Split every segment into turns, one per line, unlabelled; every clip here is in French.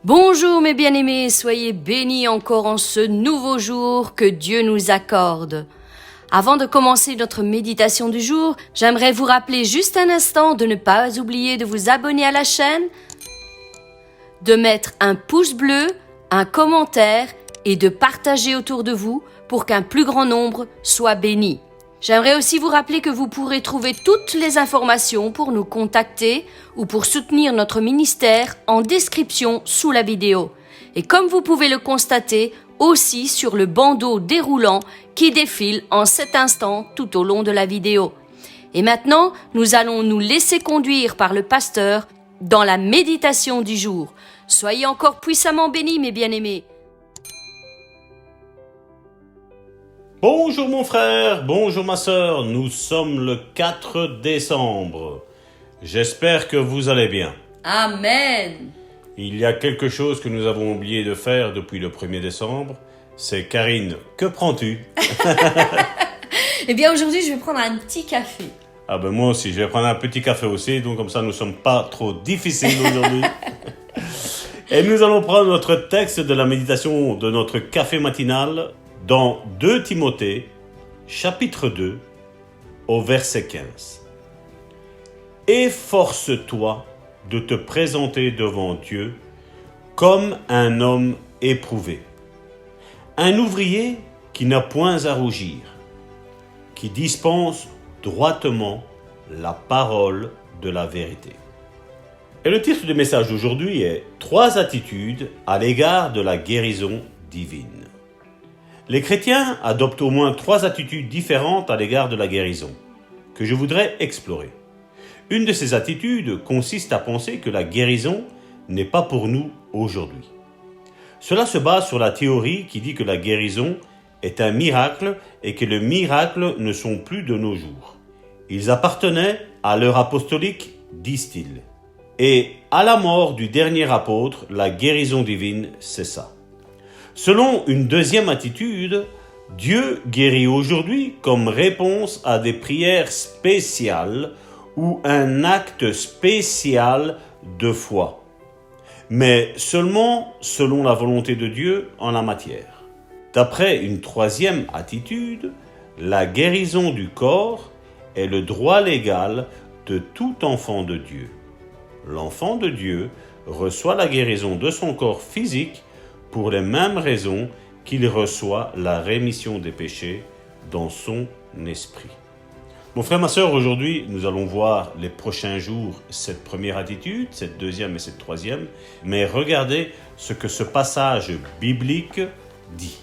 Bonjour mes bien-aimés, soyez bénis encore en ce nouveau jour que Dieu nous accorde. Avant de commencer notre méditation du jour, j'aimerais vous rappeler juste un instant de ne pas oublier de vous abonner à la chaîne, de mettre un pouce bleu, un commentaire et de partager autour de vous pour qu'un plus grand nombre soit béni. J'aimerais aussi vous rappeler que vous pourrez trouver toutes les informations pour nous contacter ou pour soutenir notre ministère en description sous la vidéo. Et comme vous pouvez le constater, aussi sur le bandeau déroulant qui défile en cet instant tout au long de la vidéo. Et maintenant, nous allons nous laisser conduire par le pasteur dans la méditation du jour. Soyez encore puissamment bénis, mes bien-aimés.
Bonjour mon frère, bonjour ma sœur, nous sommes le 4 décembre. J'espère que vous allez bien.
Amen.
Il y a quelque chose que nous avons oublié de faire depuis le 1er décembre. C'est Karine, que prends-tu?
Eh bien aujourd'hui je vais prendre un petit café.
Ah ben moi aussi, je vais prendre un petit café aussi, donc comme ça nous ne sommes pas trop difficiles aujourd'hui. Et nous allons prendre notre texte de la méditation de notre café matinal dans 2 Timothée, chapitre 2, au verset 15. Efforce-toi de te présenter devant Dieu comme un homme éprouvé, un ouvrier qui n'a point à rougir, qui dispense droitement la parole de la vérité. Et le titre du message d'aujourd'hui est « 3 attitudes à l'égard de la guérison divine ». Les chrétiens adoptent au moins 3 attitudes différentes à l'égard de la guérison, que je voudrais explorer. Une de ces attitudes consiste à penser que la guérison n'est pas pour nous aujourd'hui. Cela se base sur la théorie qui dit que la guérison est un miracle et que les miracles ne sont plus de nos jours. Ils appartenaient à l'heure apostolique, disent-ils. Et à la mort du dernier apôtre, la guérison divine cessa. Selon une deuxième attitude, Dieu guérit aujourd'hui comme réponse à des prières spéciales ou un acte spécial de foi, mais seulement selon la volonté de Dieu en la matière. D'après une troisième attitude, la guérison du corps est le droit légal de tout enfant de Dieu. L'enfant de Dieu reçoit la guérison de son corps physique pour les mêmes raisons qu'il reçoit la rémission des péchés dans son esprit. Mon frère, ma sœur, aujourd'hui, nous allons voir les prochains jours cette première attitude, cette deuxième et cette troisième, mais regardez ce que ce passage biblique dit.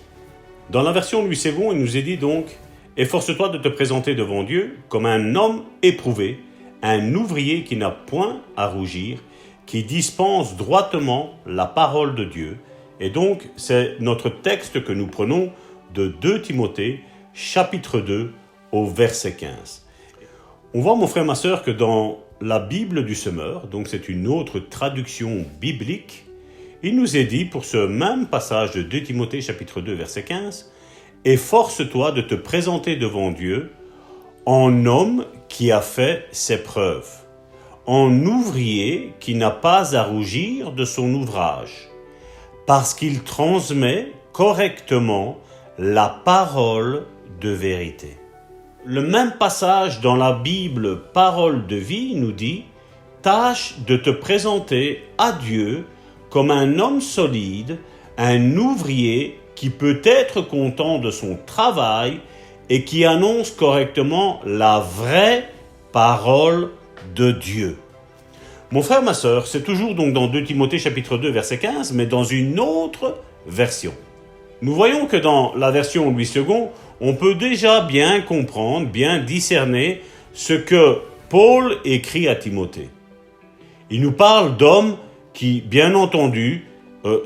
Dans la version Louis II, il nous est dit donc « Efforce-toi de te présenter devant Dieu comme un homme éprouvé, un ouvrier qui n'a point à rougir, qui dispense droitement la parole de Dieu. » Et donc, c'est notre texte que nous prenons de 2 Timothée, chapitre 2, au verset 15. On voit, mon frère, ma sœur, que dans la Bible du Semeur, donc c'est une autre traduction biblique, il nous est dit, pour ce même passage de 2 Timothée, chapitre 2, verset 15, « Efforce-toi de te présenter devant Dieu en homme qui a fait ses preuves, en ouvrier qui n'a pas à rougir de son ouvrage, parce qu'il transmet correctement la parole de vérité. » Le même passage dans la Bible Parole de vie nous dit « Tâche de te présenter à Dieu comme un homme solide, un ouvrier qui peut être content de son travail et qui annonce correctement la vraie parole de Dieu. » Mon frère, ma sœur, c'est toujours donc dans 2 Timothée chapitre 2 verset 15, mais dans une autre version. Nous voyons que dans la version Louis II, on peut déjà bien comprendre, bien discerner ce que Paul écrit à Timothée. Il nous parle d'hommes qui, bien entendu,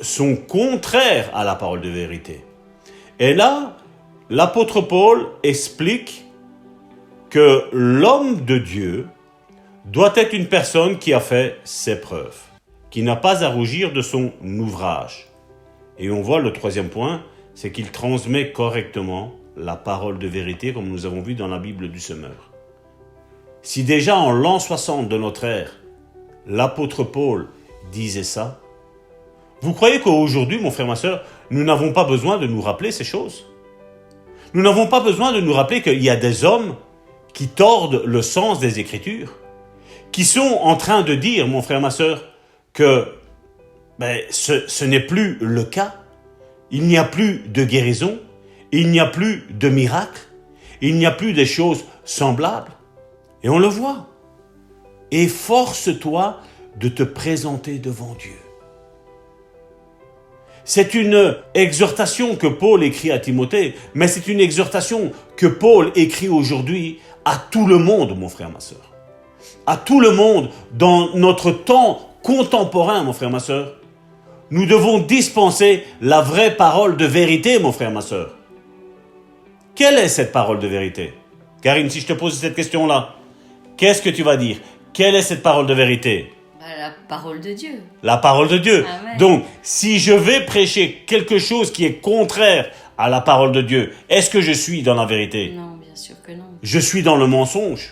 sont contraires à la parole de vérité. Et là, l'apôtre Paul explique que l'homme de Dieu doit être une personne qui a fait ses preuves, qui n'a pas à rougir de son ouvrage. Et on voit le troisième point, c'est qu'il transmet correctement la parole de vérité, comme nous avons vu dans la Bible du Semeur. Si déjà en l'an 60 de notre ère, l'apôtre Paul disait ça, Vous croyez qu'aujourd'hui, mon frère, ma soeur, nous n'avons pas besoin de nous rappeler ces choses? Nous n'avons pas besoin de nous rappeler qu'il y a des hommes qui tordent le sens des Écritures, qui sont en train de dire, mon frère, ma soeur, que ce n'est plus le cas. Il n'y a plus de guérison, il n'y a plus de miracles, il n'y a plus des choses semblables. Et on le voit. Efforce-toi de te présenter devant Dieu. C'est une exhortation que Paul écrit à Timothée, mais c'est une exhortation que Paul écrit aujourd'hui à tout le monde, mon frère, ma soeur. À tout le monde dans notre temps contemporain, mon frère, ma soeur. Nous devons dispenser la vraie parole de vérité, mon frère, ma soeur. Quelle est cette parole de vérité? Karine, si je te pose cette question-là, qu'est-ce que tu vas dire? Quelle est cette parole de vérité?
La parole de Dieu.
La parole de Dieu.
Amen.
Donc, si je vais prêcher quelque chose qui est contraire à la parole de Dieu, est-ce que je suis dans la vérité?
Non, bien sûr que non.
Je suis dans le mensonge.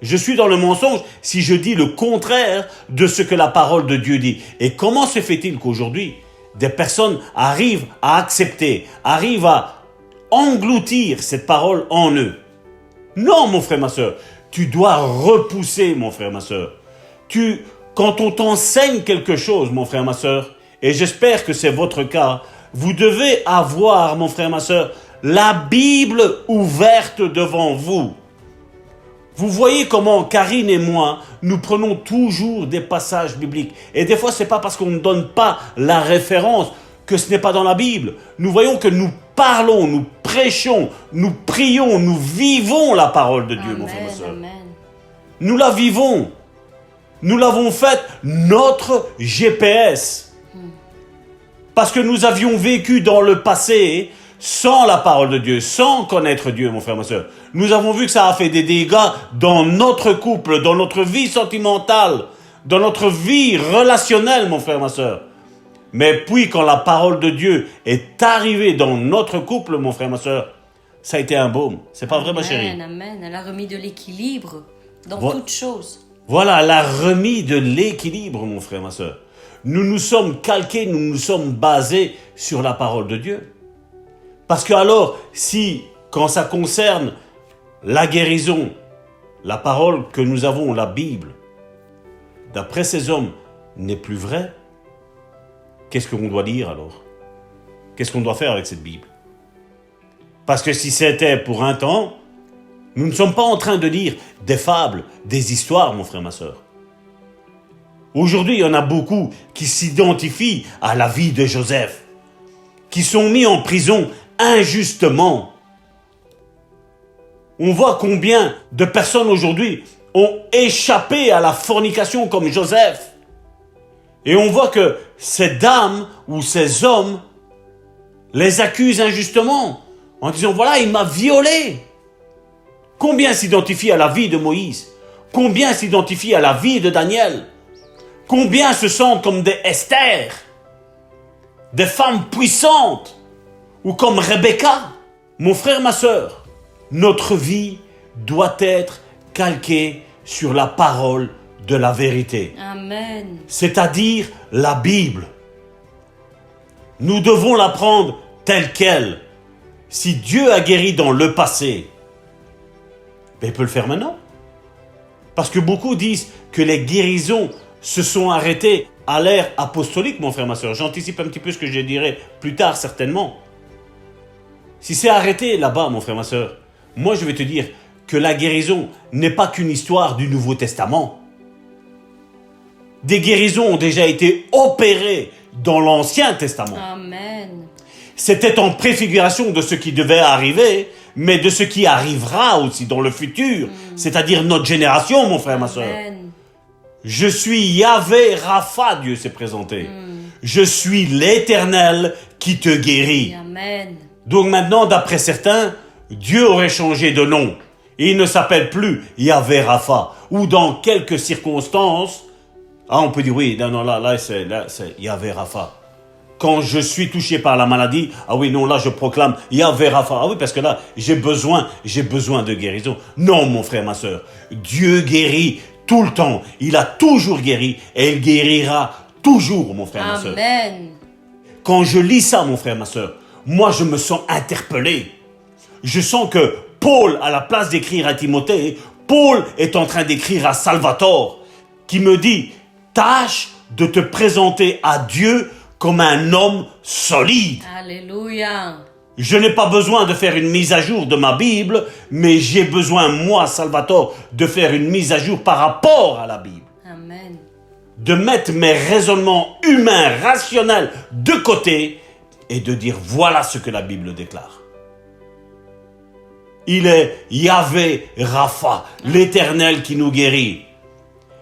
Je suis dans le mensonge si je dis le contraire de ce que la parole de Dieu dit. Et comment se fait-il qu'aujourd'hui, des personnes arrivent à accepter, arrivent à engloutir cette parole en eux? Non, mon frère, ma soeur. Tu dois repousser, mon frère, ma soeur. Quand on t'enseigne quelque chose, mon frère, ma soeur, et j'espère que c'est votre cas, vous devez avoir, mon frère, ma soeur, la Bible ouverte devant vous. Vous voyez comment Karine et moi, nous prenons toujours des passages bibliques. Et des fois, c'est pas parce qu'on ne donne pas la référence que ce n'est pas dans la Bible. Nous voyons que nous parlons, nous prêchons, nous prions, nous vivons la parole de Dieu,
Amen,
mon frère, ma soeur.
amen.
Nous la vivons. Nous l'avons faite notre GPS. Parce que nous avions vécu dans le passé sans la parole de Dieu, sans connaître Dieu, mon frère, ma soeur. Nous avons vu que ça a fait des dégâts dans notre couple, dans notre vie sentimentale, dans notre vie relationnelle, mon frère, ma soeur. Mais puis, quand la parole de Dieu est arrivée dans notre couple, mon frère, ma soeur, ça a été un baume. C'est pas vrai, ma chérie?
Amen, amen. Elle a remis de l'équilibre dans toutes choses.
Voilà, elle a remis de l'équilibre, mon frère, ma soeur. Nous nous sommes calqués, nous nous sommes basés sur la parole de Dieu. Parce que alors, si, quand ça concerne la guérison, la parole que nous avons, la Bible, d'après ces hommes, n'est plus vraie, qu'est-ce qu'on doit dire alors? Qu'est-ce qu'on doit faire avec cette Bible? Parce que si c'était pour un temps, nous ne sommes pas en train de dire des fables, des histoires, mon frère, ma soeur. Aujourd'hui, il y en a beaucoup qui s'identifient à la vie de Joseph, qui sont mis en prison injustement. On voit combien de personnes aujourd'hui ont échappé à la fornication comme Joseph. Et on voit que ces dames ou ces hommes les accusent injustement en disant « Voilà, il m'a violé ». Combien s'identifient à la vie de Moïse? Combien s'identifient à la vie de Daniel? Combien se sentent comme des Esther? Des femmes puissantes? Ou comme Rebecca? Mon frère, ma sœur, notre vie doit être calquée sur la parole de la vérité.
Amen.
C'est-à-dire la Bible. Nous devons la prendre telle qu'elle. Si Dieu a guéri dans le passé, il peut le faire maintenant. Parce que beaucoup disent que les guérisons se sont arrêtées à l'ère apostolique, mon frère, ma soeur. J'anticipe un petit peu ce que je dirai plus tard, certainement. Si c'est arrêté là-bas, mon frère, ma soeur, moi je vais te dire que la guérison n'est pas qu'une histoire du Nouveau Testament. Des guérisons ont déjà été opérées dans l'Ancien Testament.
Amen.
C'était en préfiguration de ce qui devait arriver, mais de ce qui arrivera aussi dans le futur, c'est-à-dire notre génération, mon frère, ma soeur.
Amen.
Je suis Yahvé Rapha, Dieu s'est présenté. Je suis l'Éternel qui te guérit.
Amen.
Donc maintenant, d'après certains, Dieu aurait changé de nom. Il ne s'appelle plus Yahvé Rapha. Ou dans quelques circonstances, on peut dire oui, non, là c'est Yahvé Rapha. Quand je suis touché par la maladie, oui, non, là, je proclame Yahvé Rapha. Oui, parce que là, j'ai besoin de guérison. Non, mon frère, ma soeur, Dieu guérit tout le temps. Il a toujours guéri et il guérira toujours, mon frère, ma soeur.
Amen.
Quand je lis ça, mon frère, ma soeur, moi, je me sens interpellé. Je sens que Paul, à la place d'écrire à Timothée, Paul est en train d'écrire à Salvatore, qui me dit, tâche de te présenter à Dieu comme un homme solide.
Alléluia.
Je n'ai pas besoin de faire une mise à jour de ma Bible, mais j'ai besoin, moi, Salvatore, de faire une mise à jour par rapport à la Bible.
Amen.
De mettre mes raisonnements humains, rationnels de côté et de dire voilà ce que la Bible déclare. Il est Yahvé Rapha, l'Éternel qui nous guérit.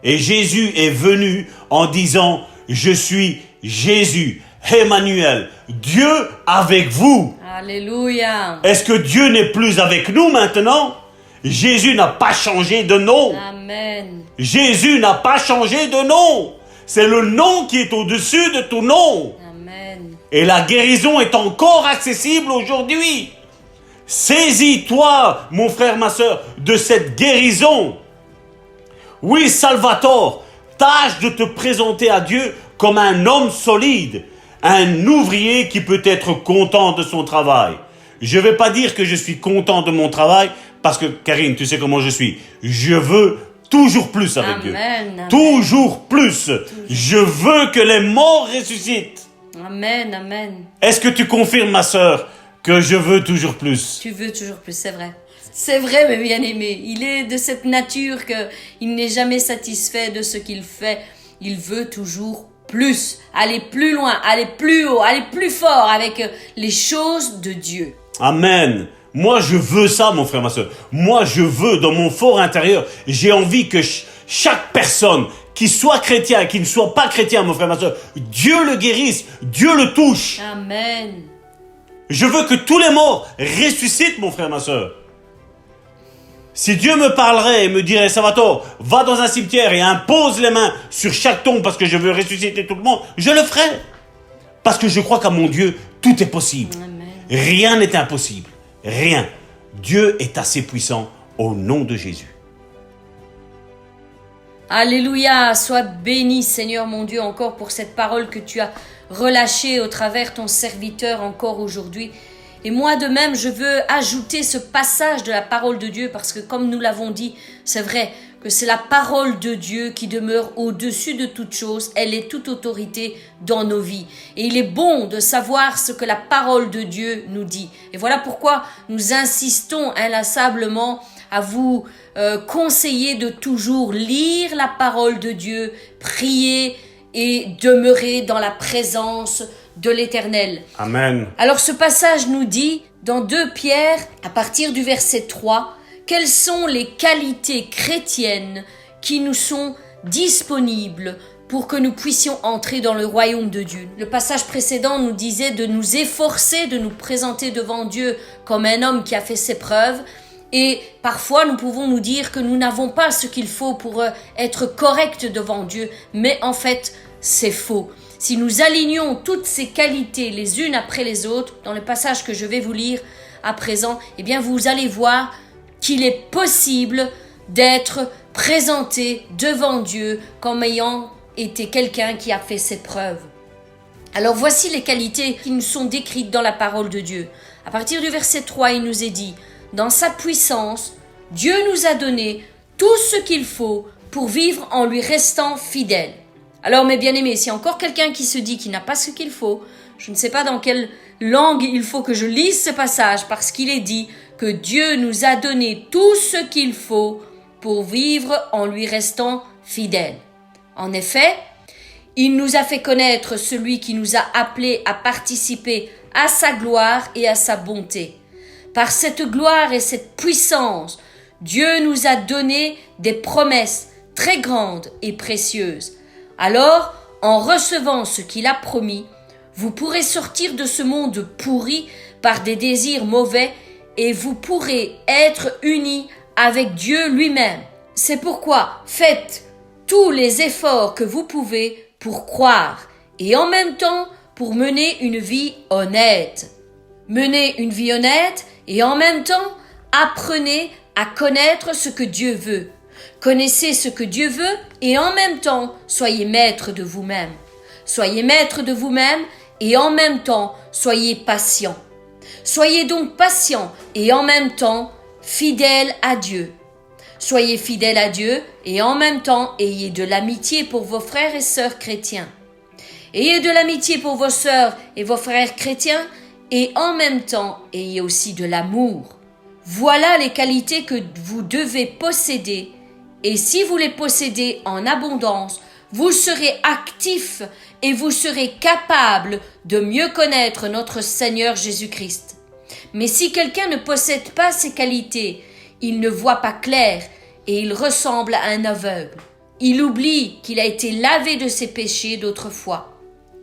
Et Jésus est venu en disant je suis Jésus, Emmanuel, Dieu avec vous.
Alléluia.
Est-ce que Dieu n'est plus avec nous maintenant? Jésus n'a pas changé de nom.
Amen.
Jésus n'a pas changé de nom. C'est le nom qui est au-dessus de tout nom.
Amen.
Et la guérison est encore accessible aujourd'hui. Saisis-toi, mon frère, ma soeur, de cette guérison. Oui, Salvatore, tâche de te présenter à Dieu comme un homme solide, un ouvrier qui peut être content de son travail. Je ne vais pas dire que je suis content de mon travail, parce que, Karine, tu sais comment je suis. Je veux toujours plus avec Dieu.
Amen.
Toujours plus. Je veux que les morts ressuscitent.
Amen, amen.
Est-ce que tu confirmes, ma sœur, que je veux toujours plus?
Tu veux toujours plus, c'est vrai. C'est vrai, mes bien-aimés. Il est de cette nature qu'il n'est jamais satisfait de ce qu'il fait. Il veut toujours plus. Aller plus loin, aller plus haut, aller plus fort avec les choses de Dieu.
Amen. Moi, je veux ça, mon frère, ma soeur. Moi, je veux, dans mon fort intérieur, j'ai envie que chaque personne, qui soit chrétien, qui ne soit pas chrétien, mon frère, ma soeur, Dieu le guérisse, Dieu le touche.
Amen.
Je veux que tous les morts ressuscitent, mon frère, ma soeur. Si Dieu me parlerait et me dirait, Salvatore, va dans un cimetière et impose les mains sur chaque tombe parce que je veux ressusciter tout le monde, je le ferai. Parce que je crois qu'à mon Dieu, tout est possible.
Amen.
Rien n'est impossible. Rien. Dieu est assez puissant au nom de Jésus.
Alléluia, sois béni Seigneur mon Dieu encore pour cette parole que tu as relâchée au travers ton serviteur encore aujourd'hui. Et moi de même, je veux ajouter ce passage de la parole de Dieu parce que comme nous l'avons dit, c'est vrai que c'est la parole de Dieu qui demeure au-dessus de toute chose. Elle est toute autorité dans nos vies. Et il est bon de savoir ce que la parole de Dieu nous dit. Et voilà pourquoi nous insistons inlassablement à vous conseiller de toujours lire la parole de Dieu, prier et demeurer dans la présence de l'Éternel.
Amen.
Alors ce passage nous dit dans 2 Pierre, à partir du verset 3, quelles sont les qualités chrétiennes qui nous sont disponibles pour que nous puissions entrer dans le royaume de Dieu. Le passage précédent nous disait de nous efforcer, de nous présenter devant Dieu comme un homme qui a fait ses preuves. Et parfois, nous pouvons nous dire que nous n'avons pas ce qu'il faut pour être corrects devant Dieu. Mais en fait, c'est faux. Si nous alignons toutes ces qualités les unes après les autres, dans le passage que je vais vous lire à présent, eh bien, vous allez voir qu'il est possible d'être présenté devant Dieu comme ayant été quelqu'un qui a fait ses preuves. Alors, voici les qualités qui nous sont décrites dans la parole de Dieu. À partir du verset 3, il nous est dit « Dans sa puissance, Dieu nous a donné tout ce qu'il faut pour vivre en lui restant fidèle. » Alors, mes bien-aimés, s'il y a encore quelqu'un qui se dit qu'il n'a pas ce qu'il faut, je ne sais pas dans quelle langue il faut que je lise ce passage parce qu'il est dit que Dieu nous a donné tout ce qu'il faut pour vivre en lui restant fidèle. En effet, il nous a fait connaître celui qui nous a appelés à participer à sa gloire et à sa bonté. Par cette gloire et cette puissance, Dieu nous a donné des promesses très grandes et précieuses. Alors, en recevant ce qu'il a promis, vous pourrez sortir de ce monde pourri par des désirs mauvais et vous pourrez être unis avec Dieu lui-même. C'est pourquoi faites tous les efforts que vous pouvez pour croire et en même temps pour mener une vie honnête. Menez une vie honnête et en même temps apprenez à connaître ce que Dieu veut. Connaissez ce que Dieu veut et en même temps soyez maître de vous-même. Soyez maître de vous-même et en même temps, soyez patient. Soyez donc patient et en même temps, fidèle à Dieu. Soyez fidèle à Dieu et en même temps, ayez de l'amitié pour vos frères et sœurs chrétiens. Ayez de l'amitié pour vos sœurs et vos frères chrétiens et en même temps, ayez aussi de l'amour. Voilà les qualités que vous devez posséder et si vous les possédez en abondance, vous serez actifs et vous serez capables de mieux connaître notre Seigneur Jésus-Christ. Mais si quelqu'un ne possède pas ces qualités, il ne voit pas clair et il ressemble à un aveugle. Il oublie qu'il a été lavé de ses péchés d'autrefois.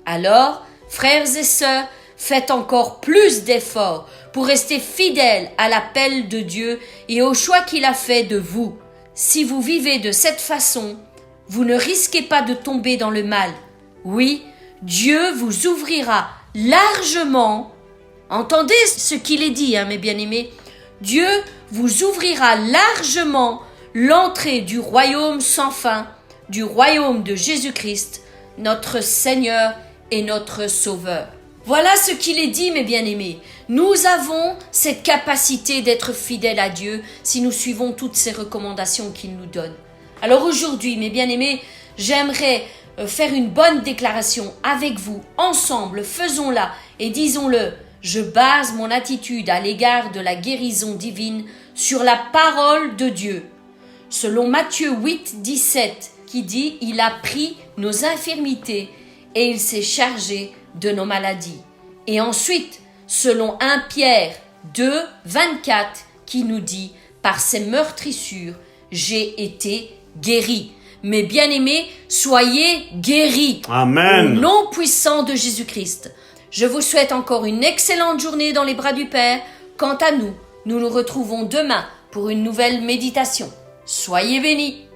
Alors, frères et sœurs, faites encore plus d'efforts pour rester fidèles à l'appel de Dieu et au choix qu'il a fait de vous. Si vous vivez de cette façon, vous ne risquez pas de tomber dans le mal. Oui, Dieu vous ouvrira largement. Entendez ce qu'il est dit, mes bien-aimés. Dieu vous ouvrira largement l'entrée du royaume sans fin, du royaume de Jésus-Christ, notre Seigneur et notre Sauveur. Voilà ce qu'il est dit, mes bien-aimés. Nous avons cette capacité d'être fidèles à Dieu si nous suivons toutes ces recommandations qu'il nous donne. Alors aujourd'hui, mes bien-aimés, j'aimerais faire une bonne déclaration avec vous. Ensemble, faisons-la et disons-le. Je base mon attitude à l'égard de la guérison divine sur la parole de Dieu. Selon Matthieu 8, 17, qui dit « Il a pris nos infirmités et il s'est chargé de nos maladies. » Et ensuite, selon 1 Pierre 2, 24, qui nous dit « Par ses meurtrissures, j'ai été guéri. » Mes bien-aimés, soyez guéris.
Amen.
Au nom puissant de Jésus-Christ. Je vous souhaite encore une excellente journée dans les bras du Père. Quant à nous, nous nous retrouvons demain pour une nouvelle méditation. Soyez bénis.